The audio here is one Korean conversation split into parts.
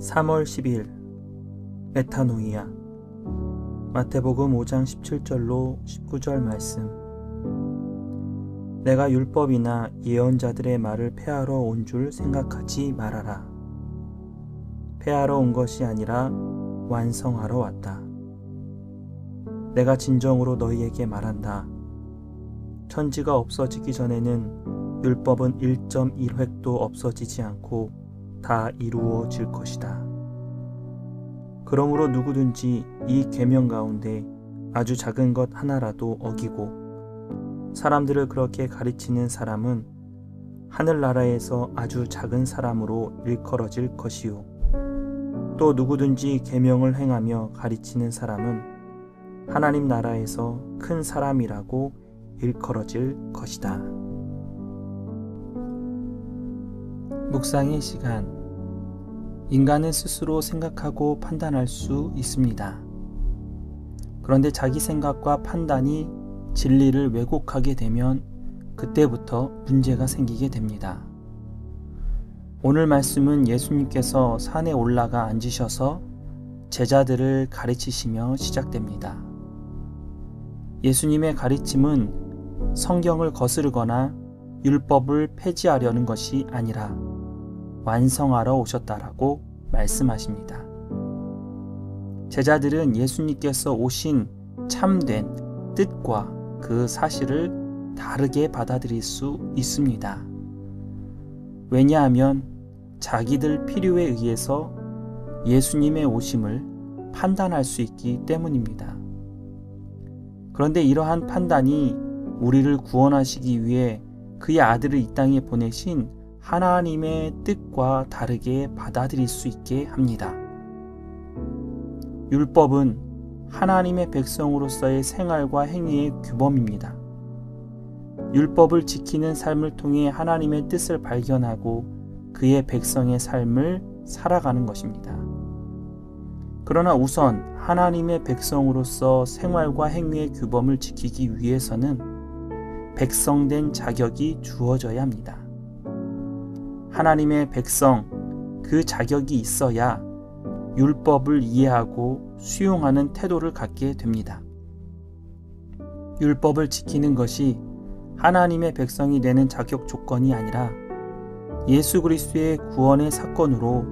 3월 10일 메타노이아. 마태복음 5장 17절로 19절 말씀. 내가 율법이나 예언자들의 말을 폐하러 온 줄 생각하지 말아라. 폐하러 온 것이 아니라 완성하러 왔다. 내가 진정으로 너희에게 말한다. 천지가 없어지기 전에는 율법은 1.1획도 없어지지 않고 다 이루어질 것이다. 그러므로 누구든지 이 계명 가운데 아주 작은 것 하나라도 어기고 사람들을 그렇게 가르치는 사람은 하늘나라에서 아주 작은 사람으로 일컬어질 것이요, 또 누구든지 계명을 행하며 가르치는 사람은 하나님 나라에서 큰 사람이라고 일컬어질 것이다. 묵상의 시간. 인간은 스스로 생각하고 판단할 수 있습니다. 그런데 자기 생각과 판단이 진리를 왜곡하게 되면 그때부터 문제가 생기게 됩니다. 오늘 말씀은 예수님께서 산에 올라가 앉으셔서 제자들을 가르치시며 시작됩니다. 예수님의 가르침은 성경을 거스르거나 율법을 폐지하려는 것이 아니라 완성하러 오셨다라고 말씀하십니다. 제자들은 예수님께서 오신 참된 뜻과 그 사실을 다르게 받아들일 수 있습니다. 왜냐하면 자기들 필요에 의해서 예수님의 오심을 판단할 수 있기 때문입니다. 그런데 이러한 판단이 우리를 구원하시기 위해 그의 아들을 이 땅에 보내신 하나님의 뜻과 다르게 받아들일 수 있게 합니다. 율법은 하나님의 백성으로서의 생활과 행위의 규범입니다. 율법을 지키는 삶을 통해 하나님의 뜻을 발견하고 그의 백성의 삶을 살아가는 것입니다. 그러나 우선 하나님의 백성으로서 생활과 행위의 규범을 지키기 위해서는 백성된 자격이 주어져야 합니다. 하나님의 백성, 그 자격이 있어야 율법을 이해하고 수용하는 태도를 갖게 됩니다. 율법을 지키는 것이 하나님의 백성이 되는 자격 조건이 아니라 예수 그리스도의 구원의 사건으로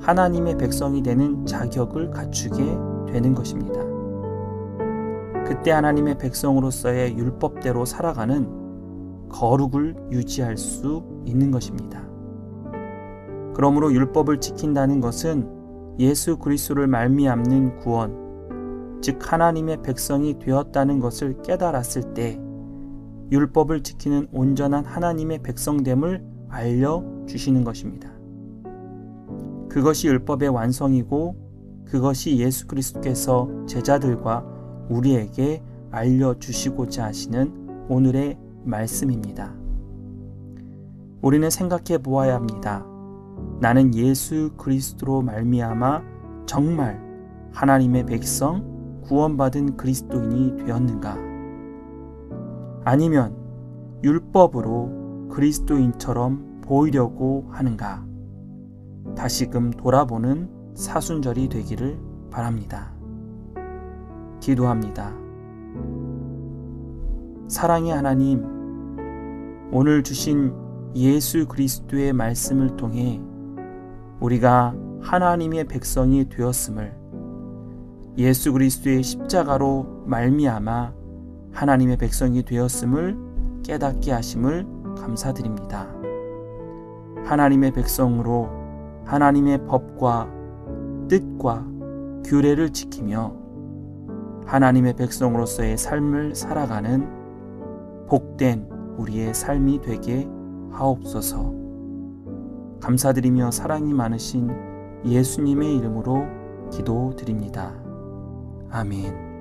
하나님의 백성이 되는 자격을 갖추게 되는 것입니다. 그때 하나님의 백성으로서의 율법대로 살아가는 거룩을 유지할 수 있는 것입니다. 그러므로 율법을 지킨다는 것은 예수 그리스도를 말미암는 구원, 즉 하나님의 백성이 되었다는 것을 깨달았을 때 율법을 지키는 온전한 하나님의 백성됨을 알려주시는 것입니다. 그것이 율법의 완성이고 그것이 예수 그리스도께서 제자들과 우리에게 알려주시고자 하시는 오늘의 말씀입니다. 우리는 생각해 보아야 합니다. 나는 예수 그리스도로 말미암아 정말 하나님의 백성, 구원받은 그리스도인이 되었는가? 아니면 율법으로 그리스도인처럼 보이려고 하는가? 다시금 돌아보는 사순절이 되기를 바랍니다. 기도합니다. 사랑의 하나님, 오늘 주신 예수 그리스도의 말씀을 통해 우리가 하나님의 백성이 되었음을, 예수 그리스도의 십자가로 말미암아 하나님의 백성이 되었음을 깨닫게 하심을 감사드립니다. 하나님의 백성으로 하나님의 법과 뜻과 규례를 지키며 하나님의 백성으로서의 삶을 살아가는 복된 우리의 삶이 되게 하옵소서. 감사드리며 사랑이 많으신 예수님의 이름으로 기도드립니다. 아멘.